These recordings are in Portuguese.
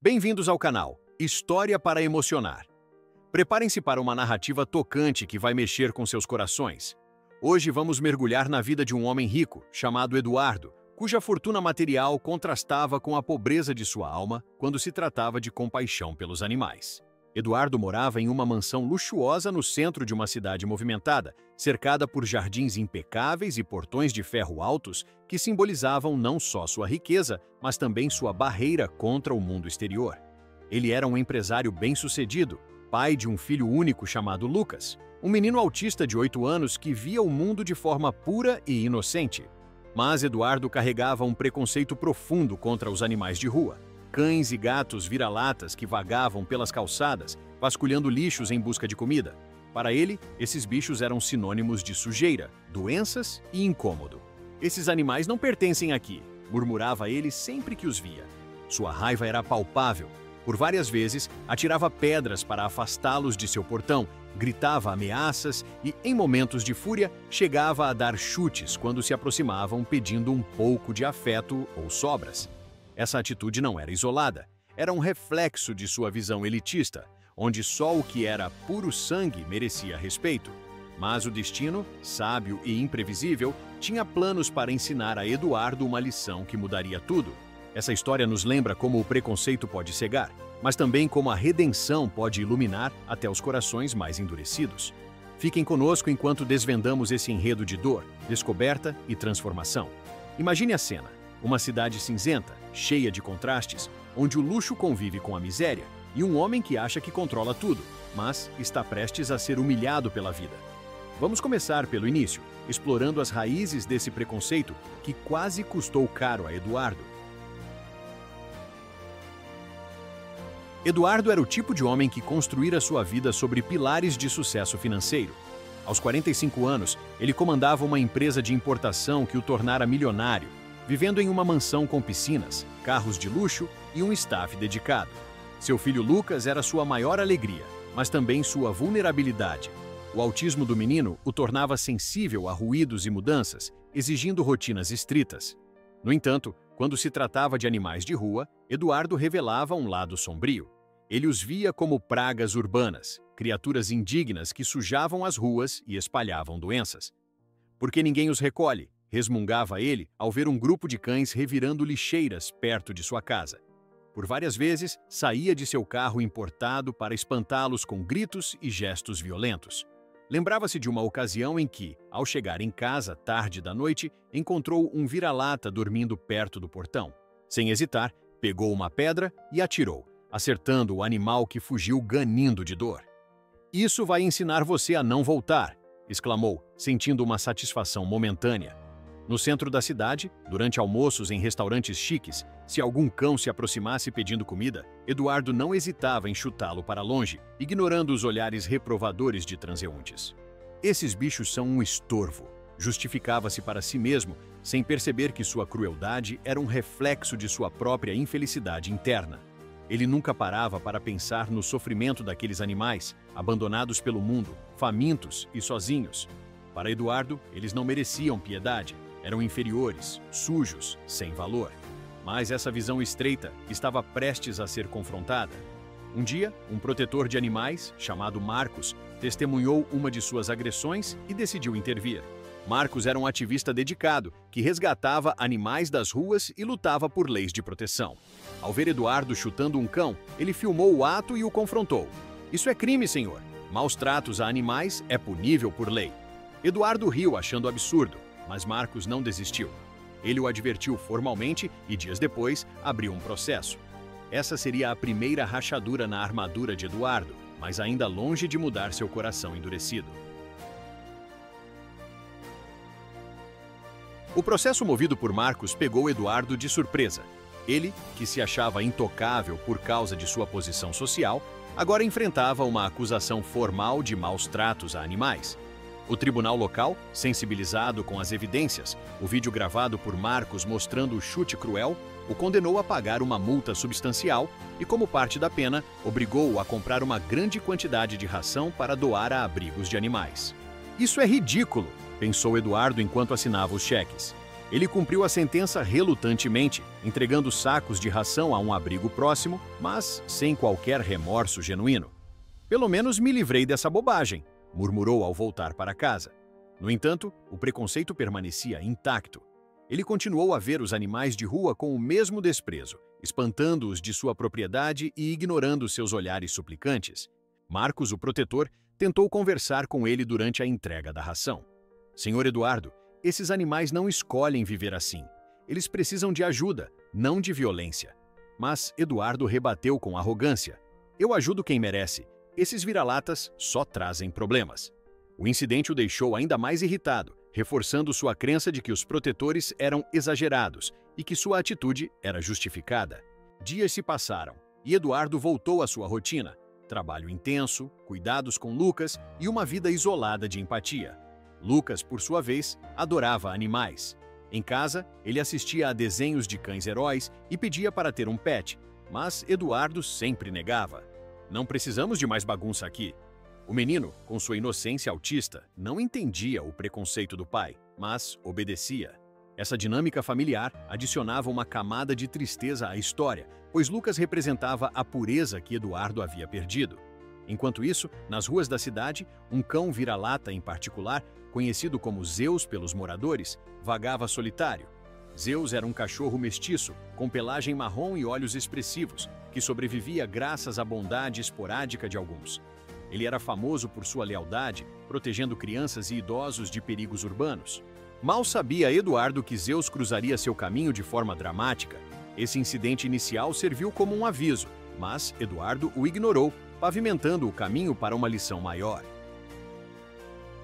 Bem-vindos ao canal História para Emocionar. Preparem-se para uma narrativa tocante que vai mexer com seus corações. Hoje vamos mergulhar na vida de um homem rico, chamado Eduardo, cuja fortuna material contrastava com a pobreza de sua alma quando se tratava de compaixão pelos animais. Eduardo morava em uma mansão luxuosa no centro de uma cidade movimentada, cercada por jardins impecáveis e portões de ferro altos que simbolizavam não só sua riqueza, mas também sua barreira contra o mundo exterior. Ele era um empresário bem-sucedido, pai de um filho único chamado Lucas, um menino autista de 8 anos que via o mundo de forma pura e inocente. Mas Eduardo carregava um preconceito profundo contra os animais de rua. Cães e gatos vira-latas que vagavam pelas calçadas, vasculhando lixos em busca de comida. Para ele, esses bichos eram sinônimos de sujeira, doenças e incômodo. "Esses animais não pertencem aqui", murmurava ele sempre que os via. Sua raiva era palpável. Por várias vezes, atirava pedras para afastá-los de seu portão, gritava ameaças e, em momentos de fúria, chegava a dar chutes quando se aproximavam pedindo um pouco de afeto ou sobras. Essa atitude não era isolada, era um reflexo de sua visão elitista, onde só o que era puro sangue merecia respeito. Mas o destino, sábio e imprevisível, tinha planos para ensinar a Eduardo uma lição que mudaria tudo. Essa história nos lembra como o preconceito pode cegar, mas também como a redenção pode iluminar até os corações mais endurecidos. Fiquem conosco enquanto desvendamos esse enredo de dor, descoberta e transformação. Imagine a cena. Uma cidade cinzenta, cheia de contrastes, onde o luxo convive com a miséria, e um homem que acha que controla tudo, mas está prestes a ser humilhado pela vida. Vamos começar pelo início, explorando as raízes desse preconceito que quase custou caro a Eduardo. Eduardo era o tipo de homem que construíra sua vida sobre pilares de sucesso financeiro. Aos 45 anos, ele comandava uma empresa de importação que o tornara milionário, vivendo em uma mansão com piscinas, carros de luxo e um staff dedicado. Seu filho Lucas era sua maior alegria, mas também sua vulnerabilidade. O autismo do menino o tornava sensível a ruídos e mudanças, exigindo rotinas estritas. No entanto, quando se tratava de animais de rua, Eduardo revelava um lado sombrio. Ele os via como pragas urbanas, criaturas indignas que sujavam as ruas e espalhavam doenças. "Por que ninguém os recolhe?", resmungava ele ao ver um grupo de cães revirando lixeiras perto de sua casa. Por várias vezes, saía de seu carro importado para espantá-los com gritos e gestos violentos. Lembrava-se de uma ocasião em que, ao chegar em casa tarde da noite, encontrou um vira-lata dormindo perto do portão. Sem hesitar, pegou uma pedra e atirou, acertando o animal que fugiu ganindo de dor. "Isso vai ensinar você a não voltar", exclamou, sentindo uma satisfação momentânea. No centro da cidade, durante almoços em restaurantes chiques, se algum cão se aproximasse pedindo comida, Eduardo não hesitava em chutá-lo para longe, ignorando os olhares reprovadores de transeuntes. "Esses bichos são um estorvo", justificava-se para si mesmo, sem perceber que sua crueldade era um reflexo de sua própria infelicidade interna. Ele nunca parava para pensar no sofrimento daqueles animais, abandonados pelo mundo, famintos e sozinhos. Para Eduardo, eles não mereciam piedade. Eram inferiores, sujos, sem valor. Mas essa visão estreita estava prestes a ser confrontada. Um dia, um protetor de animais, chamado Marcos, testemunhou uma de suas agressões e decidiu intervir. Marcos era um ativista dedicado, que resgatava animais das ruas e lutava por leis de proteção. Ao ver Eduardo chutando um cão, ele filmou o ato e o confrontou. "Isso é crime, senhor. Maus tratos a animais é punível por lei." Eduardo riu, achando absurdo. Mas Marcos não desistiu. Ele o advertiu formalmente e, dias depois, abriu um processo. Essa seria a primeira rachadura na armadura de Eduardo, mas ainda longe de mudar seu coração endurecido. O processo movido por Marcos pegou Eduardo de surpresa. Ele, que se achava intocável por causa de sua posição social, agora enfrentava uma acusação formal de maus tratos a animais. O tribunal local, sensibilizado com as evidências, o vídeo gravado por Marcos mostrando o chute cruel, o condenou a pagar uma multa substancial e, como parte da pena, obrigou-o a comprar uma grande quantidade de ração para doar a abrigos de animais. "Isso é ridículo", pensou Eduardo enquanto assinava os cheques. Ele cumpriu a sentença relutantemente, entregando sacos de ração a um abrigo próximo, mas sem qualquer remorso genuíno. "Pelo menos me livrei dessa bobagem", murmurou ao voltar para casa. No entanto, o preconceito permanecia intacto. Ele continuou a ver os animais de rua com o mesmo desprezo, espantando-os de sua propriedade e ignorando seus olhares suplicantes. Marcos, o protetor, tentou conversar com ele durante a entrega da ração. "Senhor Eduardo, esses animais não escolhem viver assim. Eles precisam de ajuda, não de violência." Mas Eduardo rebateu com arrogância. "Eu ajudo quem merece. Esses vira-latas só trazem problemas." O incidente o deixou ainda mais irritado, reforçando sua crença de que os protetores eram exagerados e que sua atitude era justificada. Dias se passaram e Eduardo voltou à sua rotina: trabalho intenso, cuidados com Lucas e uma vida isolada de empatia. Lucas, por sua vez, adorava animais. Em casa, ele assistia a desenhos de cães-heróis e pedia para ter um pet, mas Eduardo sempre negava. "Não precisamos de mais bagunça aqui." O menino, com sua inocência autista, não entendia o preconceito do pai, mas obedecia. Essa dinâmica familiar adicionava uma camada de tristeza à história, pois Lucas representava a pureza que Eduardo havia perdido. Enquanto isso, nas ruas da cidade, um cão vira-lata em particular, conhecido como Zeus pelos moradores, vagava solitário. Zeus era um cachorro mestiço, com pelagem marrom e olhos expressivos, que sobrevivia graças à bondade esporádica de alguns. Ele era famoso por sua lealdade, protegendo crianças e idosos de perigos urbanos. Mal sabia Eduardo que Zeus cruzaria seu caminho de forma dramática. Esse incidente inicial serviu como um aviso, mas Eduardo o ignorou, pavimentando o caminho para uma lição maior.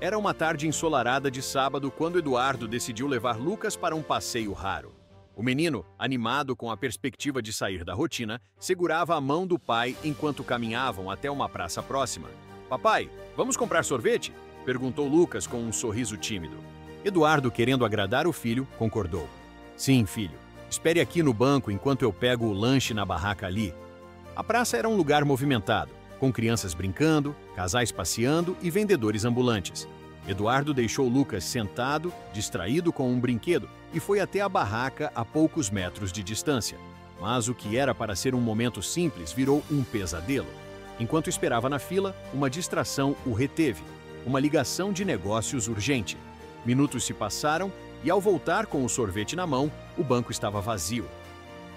Era uma tarde ensolarada de sábado quando Eduardo decidiu levar Lucas para um passeio raro. O menino, animado com a perspectiva de sair da rotina, segurava a mão do pai enquanto caminhavam até uma praça próxima. "Papai, vamos comprar sorvete?" perguntou Lucas com um sorriso tímido. Eduardo, querendo agradar o filho, concordou. "Sim, filho. Espere aqui no banco enquanto eu pego o lanche na barraca ali." A praça era um lugar movimentado, com crianças brincando, casais passeando e vendedores ambulantes. Eduardo deixou Lucas sentado, distraído com um brinquedo, e foi até a barraca a poucos metros de distância. Mas o que era para ser um momento simples virou um pesadelo. Enquanto esperava na fila, uma distração o reteve. Uma ligação de negócios urgente. Minutos se passaram e, ao voltar com o sorvete na mão, o banco estava vazio.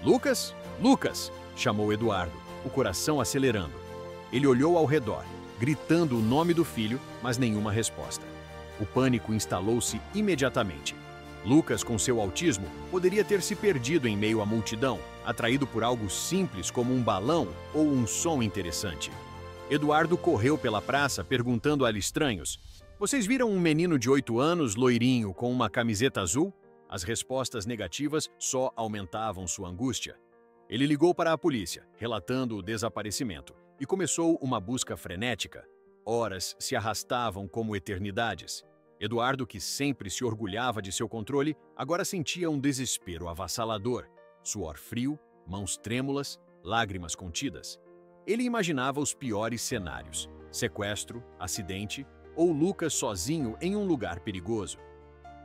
"Lucas? Lucas!" chamou Eduardo, o coração acelerando. Ele olhou ao redor, gritando o nome do filho, mas nenhuma resposta. O pânico instalou-se imediatamente. Lucas, com seu autismo, poderia ter se perdido em meio à multidão, atraído por algo simples como um balão ou um som interessante. Eduardo correu pela praça perguntando a estranhos: "Vocês viram um menino de 8 anos, loirinho, com uma camiseta azul?" As respostas negativas só aumentavam sua angústia. Ele ligou para a polícia, relatando o desaparecimento, e começou uma busca frenética. Horas se arrastavam como eternidades. Eduardo, que sempre se orgulhava de seu controle, agora sentia um desespero avassalador. Suor frio, mãos trêmulas, lágrimas contidas. Ele imaginava os piores cenários: sequestro, acidente ou Lucas sozinho em um lugar perigoso.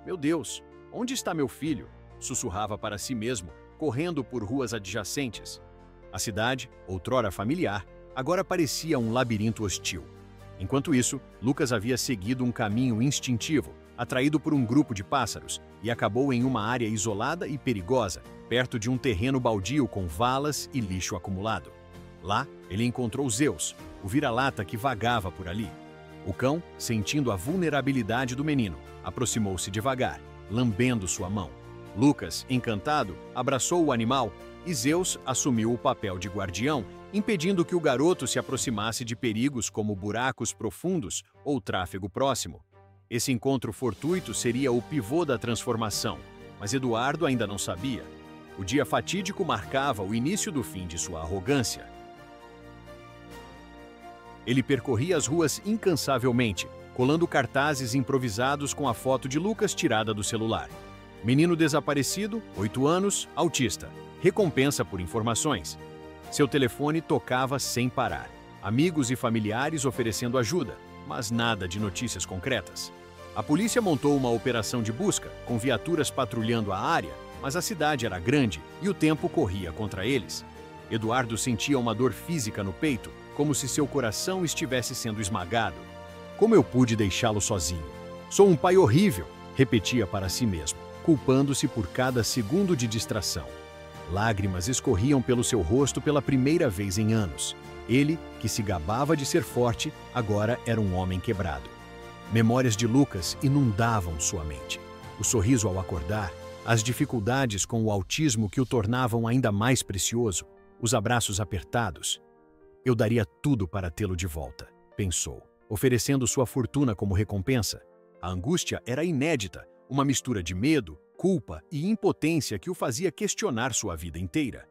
"Meu Deus, onde está meu filho?" sussurrava para si mesmo, correndo por ruas adjacentes. A cidade, outrora familiar, agora parecia um labirinto hostil. Enquanto isso, Lucas havia seguido um caminho instintivo, atraído por um grupo de pássaros, e acabou em uma área isolada e perigosa, perto de um terreno baldio com valas e lixo acumulado. Lá, ele encontrou Zeus, o vira-lata que vagava por ali. O cão, sentindo a vulnerabilidade do menino, aproximou-se devagar, lambendo sua mão. Lucas, encantado, abraçou o animal e Zeus assumiu o papel de guardião, impedindo que o garoto se aproximasse de perigos como buracos profundos ou tráfego próximo. Esse encontro fortuito seria o pivô da transformação, mas Eduardo ainda não sabia. O dia fatídico marcava o início do fim de sua arrogância. Ele percorria as ruas incansavelmente, colando cartazes improvisados com a foto de Lucas tirada do celular. Menino desaparecido, 8 anos, autista. Recompensa por informações. Seu telefone tocava sem parar. Amigos e familiares oferecendo ajuda, mas nada de notícias concretas. A polícia montou uma operação de busca, com viaturas patrulhando a área, mas a cidade era grande e o tempo corria contra eles. Eduardo sentia uma dor física no peito, como se seu coração estivesse sendo esmagado. Como eu pude deixá-lo sozinho? Sou um pai horrível, repetia para si mesmo, culpando-se por cada segundo de distração. Lágrimas escorriam pelo seu rosto pela primeira vez em anos. Ele, que se gabava de ser forte, agora era um homem quebrado. Memórias de Lucas inundavam sua mente. O sorriso ao acordar, as dificuldades com o autismo que o tornavam ainda mais precioso, os abraços apertados. Eu daria tudo para tê-lo de volta, pensou, oferecendo sua fortuna como recompensa. A angústia era inédita, uma mistura de medo, culpa e impotência que o fazia questionar sua vida inteira.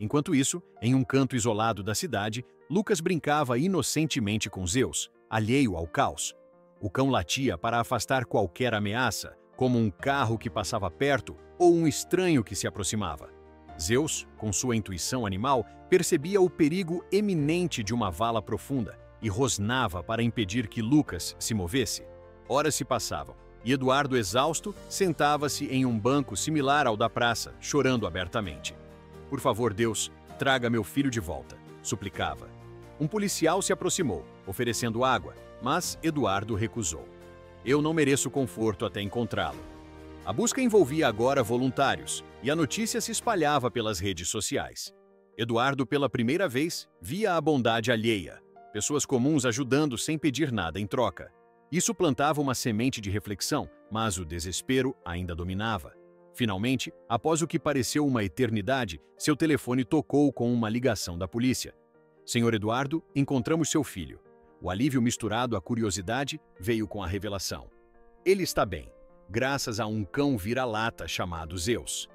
Enquanto isso, em um canto isolado da cidade, Lucas brincava inocentemente com Zeus, alheio ao caos. O cão latia para afastar qualquer ameaça, como um carro que passava perto ou um estranho que se aproximava. Zeus, com sua intuição animal, percebia o perigo eminente de uma vala profunda e rosnava para impedir que Lucas se movesse. Horas se passavam, e Eduardo, exausto, sentava-se em um banco similar ao da praça, chorando abertamente. "Por favor, Deus, traga meu filho de volta", suplicava. Um policial se aproximou, oferecendo água, mas Eduardo recusou. "Eu não mereço conforto até encontrá-lo." A busca envolvia agora voluntários, e a notícia se espalhava pelas redes sociais. Eduardo, pela primeira vez, via a bondade alheia, pessoas comuns ajudando sem pedir nada em troca. Isso plantava uma semente de reflexão, mas o desespero ainda dominava. Finalmente, após o que pareceu uma eternidade, seu telefone tocou com uma ligação da polícia. "Senhor Eduardo, encontramos seu filho." O alívio misturado à curiosidade veio com a revelação. Ele está bem, graças a um cão vira-lata chamado Zeus.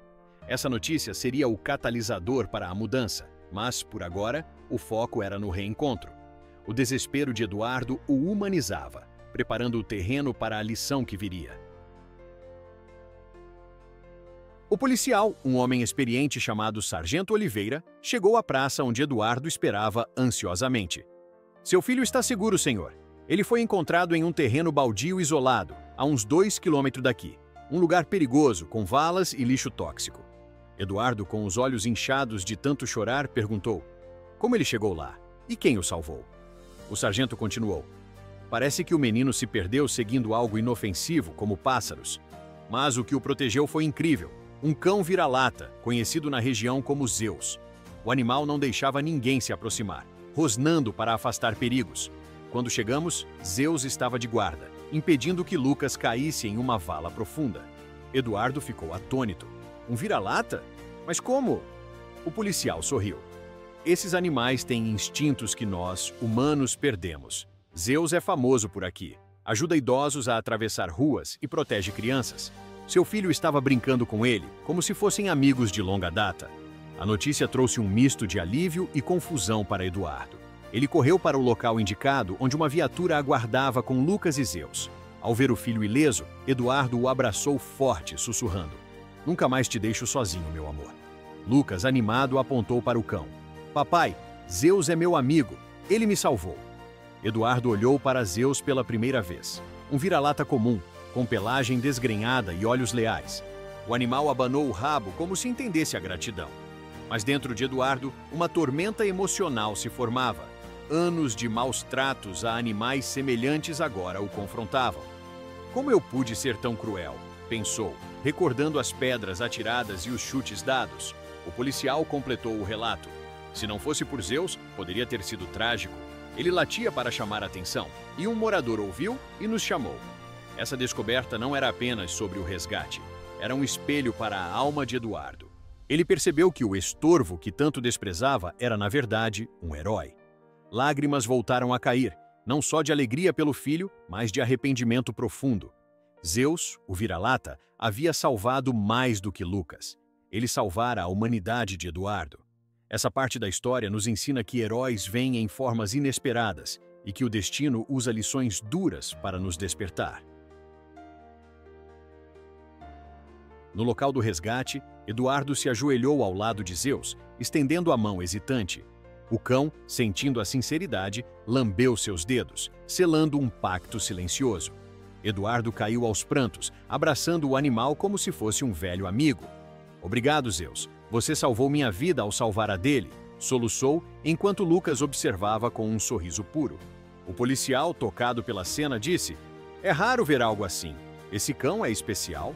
Essa notícia seria o catalisador para a mudança, mas, por agora, o foco era no reencontro. O desespero de Eduardo o humanizava, preparando o terreno para a lição que viria. O policial, um homem experiente chamado Sargento Oliveira, chegou à praça onde Eduardo esperava ansiosamente. "Seu filho está seguro, senhor. Ele foi encontrado em um terreno baldio isolado, a uns 2 quilômetros daqui. Um lugar perigoso, com valas e lixo tóxico." Eduardo, com os olhos inchados de tanto chorar, perguntou: "Como ele chegou lá? E quem o salvou?" O sargento continuou: "Parece que o menino se perdeu seguindo algo inofensivo, como pássaros. Mas o que o protegeu foi incrível. Um cão vira-lata, conhecido na região como Zeus. O animal não deixava ninguém se aproximar, rosnando para afastar perigos. Quando chegamos, Zeus estava de guarda, impedindo que Lucas caísse em uma vala profunda." Eduardo ficou atônito. "Um vira-lata? Mas como?" O policial sorriu. "Esses animais têm instintos que nós, humanos, perdemos. Zeus é famoso por aqui. Ajuda idosos a atravessar ruas e protege crianças. Seu filho estava brincando com ele, como se fossem amigos de longa data." A notícia trouxe um misto de alívio e confusão para Eduardo. Ele correu para o local indicado, onde uma viatura aguardava com Lucas e Zeus. Ao ver o filho ileso, Eduardo o abraçou forte, sussurrando: "Nunca mais te deixo sozinho, meu amor." Lucas, animado, apontou para o cão. "Papai, Zeus é meu amigo. Ele me salvou." Eduardo olhou para Zeus pela primeira vez. Um vira-lata comum, com pelagem desgrenhada e olhos leais. O animal abanou o rabo como se entendesse a gratidão. Mas dentro de Eduardo, uma tormenta emocional se formava. Anos de maus tratos a animais semelhantes agora o confrontavam. "Como eu pude ser tão cruel?" pensou, recordando as pedras atiradas e os chutes dados. O policial completou o relato. "Se não fosse por Zeus, poderia ter sido trágico. Ele latia para chamar a atenção, e um morador ouviu e nos chamou." Essa descoberta não era apenas sobre o resgate, era um espelho para a alma de Eduardo. Ele percebeu que o estorvo que tanto desprezava era, na verdade, um herói. Lágrimas voltaram a cair, não só de alegria pelo filho, mas de arrependimento profundo. Zeus, o vira-lata, havia salvado mais do que Lucas. Ele salvara a humanidade de Eduardo. Essa parte da história nos ensina que heróis vêm em formas inesperadas e que o destino usa lições duras para nos despertar. No local do resgate, Eduardo se ajoelhou ao lado de Zeus, estendendo a mão hesitante. O cão, sentindo a sinceridade, lambeu seus dedos, selando um pacto silencioso. Eduardo caiu aos prantos, abraçando o animal como se fosse um velho amigo. "Obrigado, Zeus. Você salvou minha vida ao salvar a dele", soluçou enquanto Lucas observava com um sorriso puro. O policial, tocado pela cena, disse: "É raro ver algo assim. Esse cão é especial?"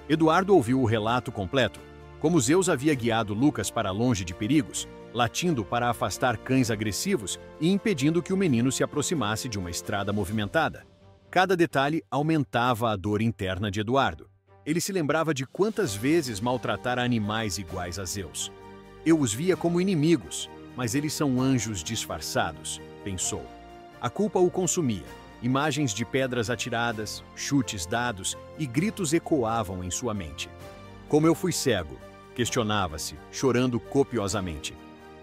Eduardo ouviu o relato completo, como Zeus havia guiado Lucas para longe de perigos, latindo para afastar cães agressivos e impedindo que o menino se aproximasse de uma estrada movimentada. Cada detalhe aumentava a dor interna de Eduardo. Ele se lembrava de quantas vezes maltratara animais iguais a Zeus. "Eu os via como inimigos, mas eles são anjos disfarçados", pensou. A culpa o consumia. Imagens de pedras atiradas, chutes dados e gritos ecoavam em sua mente. "Como eu fui cego?", questionava-se, chorando copiosamente.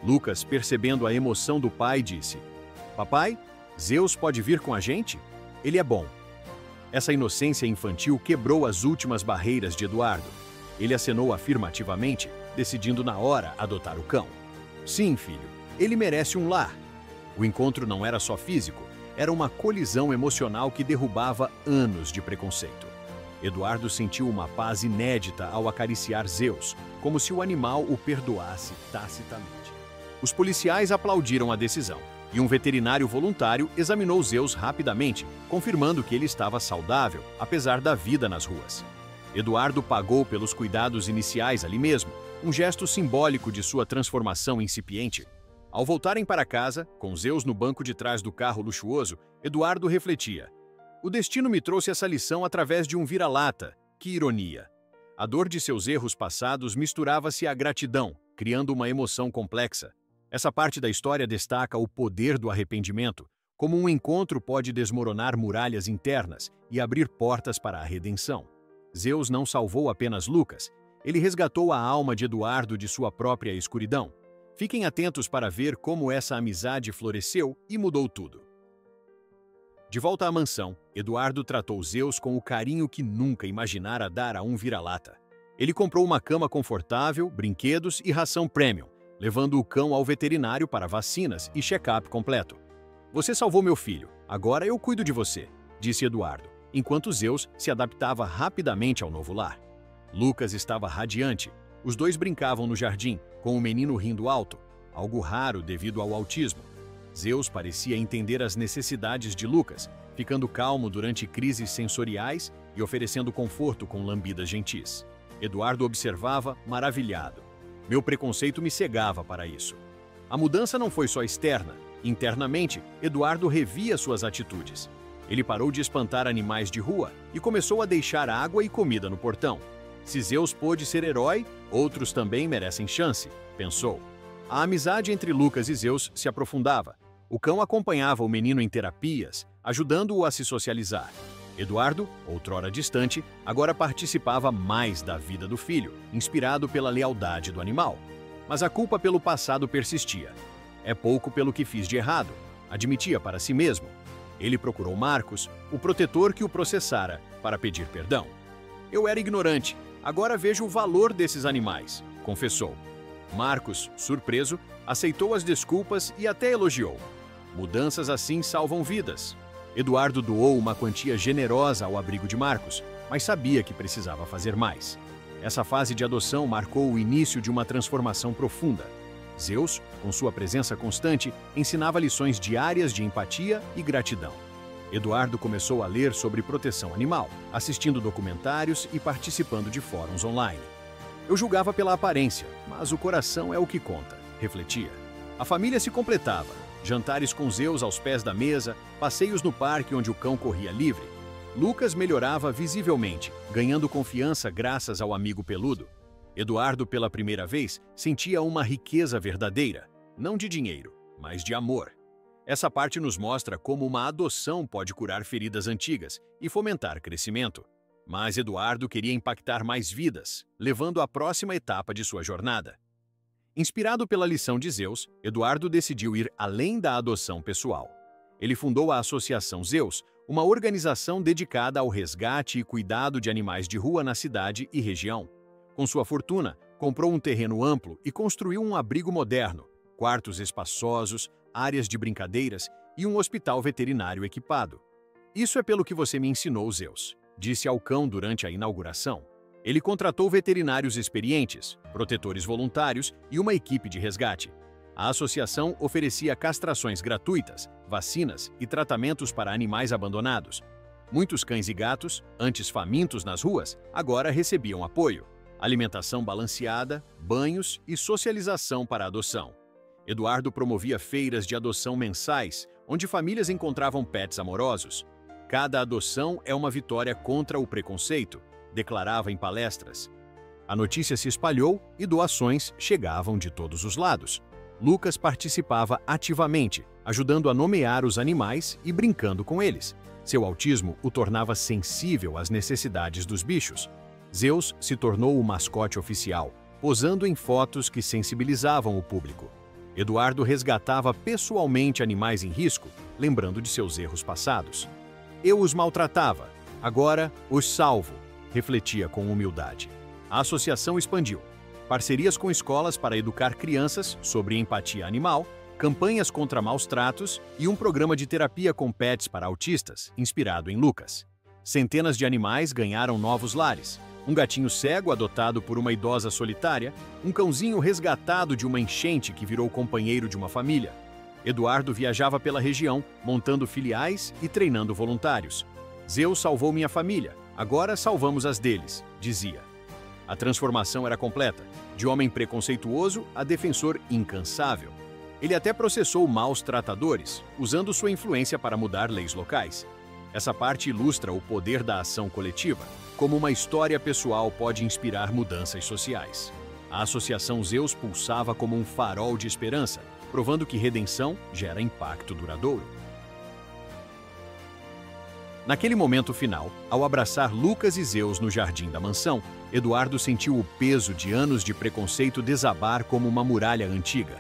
Lucas, percebendo a emoção do pai, disse: "Papai, Zeus pode vir com a gente? Ele é bom." Essa inocência infantil quebrou as últimas barreiras de Eduardo. Ele acenou afirmativamente, decidindo na hora adotar o cão. "Sim, filho, ele merece um lar." O encontro não era só físico, era uma colisão emocional que derrubava anos de preconceito. Eduardo sentiu uma paz inédita ao acariciar Zeus, como se o animal o perdoasse tacitamente. Os policiais aplaudiram a decisão, e um veterinário voluntário examinou Zeus rapidamente, confirmando que ele estava saudável, apesar da vida nas ruas. Eduardo pagou pelos cuidados iniciais ali mesmo, um gesto simbólico de sua transformação incipiente. Ao voltarem para casa, com Zeus no banco de trás do carro luxuoso, Eduardo refletia: "O destino me trouxe essa lição através de um vira-lata. Que ironia!" A dor de seus erros passados misturava-se à gratidão, criando uma emoção complexa. Essa parte da história destaca o poder do arrependimento, como um encontro pode desmoronar muralhas internas e abrir portas para a redenção. Zeus não salvou apenas Lucas, ele resgatou a alma de Eduardo de sua própria escuridão. Fiquem atentos para ver como essa amizade floresceu e mudou tudo. De volta à mansão, Eduardo tratou Zeus com o carinho que nunca imaginara dar a um vira-lata. Ele comprou uma cama confortável, brinquedos e ração premium, levando o cão ao veterinário para vacinas e check-up completo. "Você salvou meu filho, agora eu cuido de você", disse Eduardo, enquanto Zeus se adaptava rapidamente ao novo lar. Lucas estava radiante. Os dois brincavam no jardim, com o menino rindo alto, algo raro devido ao autismo. Zeus parecia entender as necessidades de Lucas, ficando calmo durante crises sensoriais e oferecendo conforto com lambidas gentis. Eduardo observava, maravilhado. Meu preconceito me cegava para isso. A mudança não foi só externa. Internamente, Eduardo revia suas atitudes. Ele parou de espantar animais de rua e começou a deixar água e comida no portão. Se Zeus pôde ser herói, outros também merecem chance, pensou. A amizade entre Lucas e Zeus se aprofundava. O cão acompanhava o menino em terapias, ajudando-o a se socializar. Eduardo, outrora distante, agora participava mais da vida do filho, inspirado pela lealdade do animal. Mas a culpa pelo passado persistia. "É pouco pelo que fiz de errado", admitia para si mesmo. Ele procurou Marcos, o protetor que o processara, para pedir perdão. "Eu era ignorante, agora vejo o valor desses animais", confessou. Marcos, surpreso, aceitou as desculpas e até elogiou. Mudanças assim salvam vidas. Eduardo doou uma quantia generosa ao abrigo de Marcos, mas sabia que precisava fazer mais. Essa fase de adoção marcou o início de uma transformação profunda. Zeus, com sua presença constante, ensinava lições diárias de empatia e gratidão. Eduardo começou a ler sobre proteção animal, assistindo documentários e participando de fóruns online. "Eu julgava pela aparência, mas o coração é o que conta", refletia. A família se completava. Jantares com Zeus aos pés da mesa, passeios no parque onde o cão corria livre. Lucas melhorava visivelmente, ganhando confiança graças ao amigo peludo. Eduardo, pela primeira vez, sentia uma riqueza verdadeira, não de dinheiro, mas de amor. Essa parte nos mostra como uma adoção pode curar feridas antigas e fomentar crescimento. Mas Eduardo queria impactar mais vidas, levando à próxima etapa de sua jornada. Inspirado pela lição de Zeus, Eduardo decidiu ir além da adoção pessoal. Ele fundou a Associação Zeus, uma organização dedicada ao resgate e cuidado de animais de rua na cidade e região. Com sua fortuna, comprou um terreno amplo e construiu um abrigo moderno, quartos espaçosos, áreas de brincadeiras e um hospital veterinário equipado. Isso é pelo que você me ensinou, Zeus, disse ao cão durante a inauguração. Ele contratou veterinários experientes, protetores voluntários e uma equipe de resgate. A associação oferecia castrações gratuitas, vacinas e tratamentos para animais abandonados. Muitos cães e gatos, antes famintos nas ruas, agora recebiam apoio, alimentação balanceada, banhos e socialização para a adoção. Eduardo promovia feiras de adoção mensais, onde famílias encontravam pets amorosos. Cada adoção é uma vitória contra o preconceito, declarava em palestras. A notícia se espalhou e doações chegavam de todos os lados. Lucas participava ativamente, ajudando a nomear os animais e brincando com eles. Seu autismo o tornava sensível às necessidades dos bichos. Zeus se tornou o mascote oficial, posando em fotos que sensibilizavam o público. Eduardo resgatava pessoalmente animais em risco, lembrando de seus erros passados. Eu os maltratava, agora os salvo, refletia com humildade. A associação expandiu. Parcerias com escolas para educar crianças sobre empatia animal, campanhas contra maus tratos e um programa de terapia com pets para autistas, inspirado em Lucas. Centenas de animais ganharam novos lares. Um gatinho cego adotado por uma idosa solitária, um cãozinho resgatado de uma enchente que virou companheiro de uma família. Eduardo viajava pela região, montando filiais e treinando voluntários. Zeus salvou minha família, agora salvamos as deles, dizia. A transformação era completa, de homem preconceituoso a defensor incansável. Ele até processou maus tratadores, usando sua influência para mudar leis locais. Essa parte ilustra o poder da ação coletiva, como uma história pessoal pode inspirar mudanças sociais. A Associação Zeus pulsava como um farol de esperança, provando que redenção gera impacto duradouro. Naquele momento final, ao abraçar Lucas e Zeus no jardim da mansão, Eduardo sentiu o peso de anos de preconceito desabar como uma muralha antiga.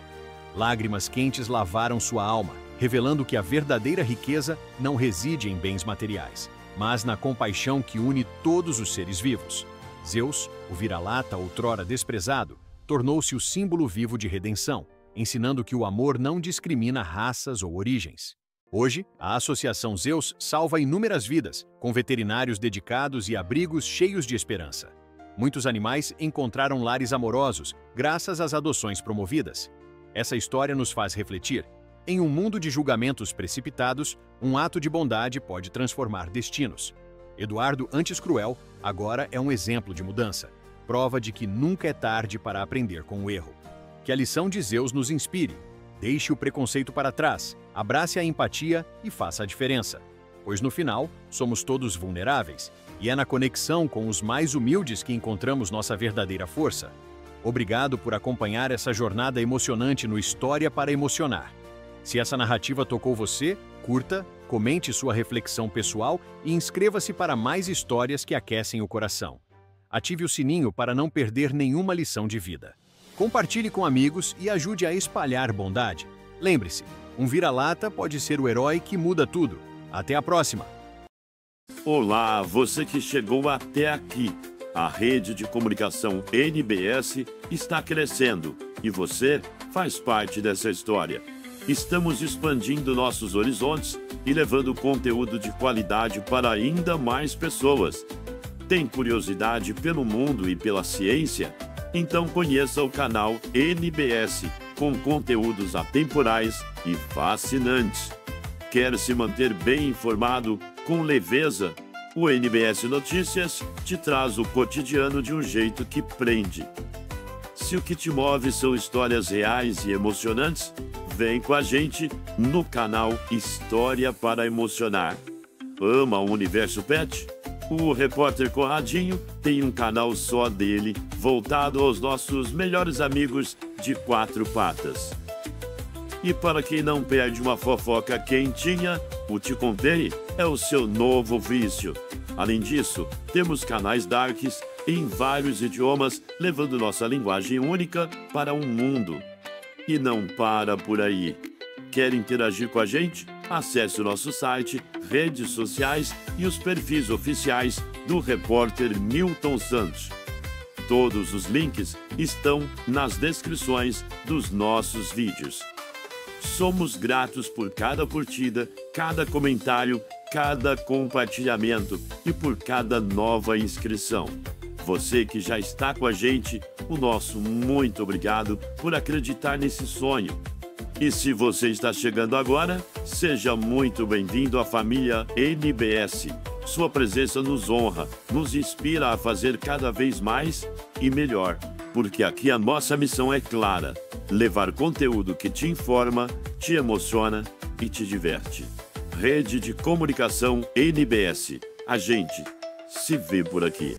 Lágrimas quentes lavaram sua alma, revelando que a verdadeira riqueza não reside em bens materiais, mas na compaixão que une todos os seres vivos. Zeus, o vira-lata outrora desprezado, tornou-se o símbolo vivo de redenção, ensinando que o amor não discrimina raças ou origens. Hoje, a Associação Zeus salva inúmeras vidas, com veterinários dedicados e abrigos cheios de esperança. Muitos animais encontraram lares amorosos, graças às adoções promovidas. Essa história nos faz refletir. Em um mundo de julgamentos precipitados, um ato de bondade pode transformar destinos. Eduardo, antes cruel, agora é um exemplo de mudança, prova de que nunca é tarde para aprender com o erro. Que a lição de Zeus nos inspire. Deixe o preconceito para trás, abrace a empatia e faça a diferença. Pois no final, somos todos vulneráveis, e é na conexão com os mais humildes que encontramos nossa verdadeira força. Obrigado por acompanhar essa jornada emocionante no História para Emocionar. Se essa narrativa tocou você, curta, comente sua reflexão pessoal e inscreva-se para mais histórias que aquecem o coração. Ative o sininho para não perder nenhuma lição de vida. Compartilhe com amigos e ajude a espalhar bondade. Lembre-se, um vira-lata pode ser o herói que muda tudo. Até a próxima! Olá, você que chegou até aqui. A rede de comunicação NBS está crescendo e você faz parte dessa história. Estamos expandindo nossos horizontes e levando conteúdo de qualidade para ainda mais pessoas. Tem curiosidade pelo mundo e pela ciência? Então conheça o canal NBS, com conteúdos atemporais e fascinantes. Quer se manter bem informado com leveza? O NBS Notícias te traz o cotidiano de um jeito que prende. Se o que te move são histórias reais e emocionantes, vem com a gente no canal História para Emocionar. Ama o universo pet? O repórter Conradinho tem um canal só dele, voltado aos nossos melhores amigos de quatro patas. E para quem não perde uma fofoca quentinha, o Te Contei é o seu novo vício. Além disso, temos canais darks em vários idiomas, levando nossa linguagem única para um mundo. E não para por aí. Quer interagir com a gente? Acesse o nosso site, redes sociais e os perfis oficiais do repórter Milton Santos. Todos os links estão nas descrições dos nossos vídeos. Somos gratos por cada curtida, cada comentário cada compartilhamento e por cada nova inscrição. Você que já está com a gente, o nosso muito obrigado por acreditar nesse sonho. E se você está chegando agora, seja muito bem-vindo à família NBS. Sua presença nos honra, nos inspira a fazer cada vez mais e melhor, porque aqui a nossa missão é clara: levar conteúdo que te informa, te emociona e te diverte. Rede de Comunicação NBS. A gente se vê por aqui.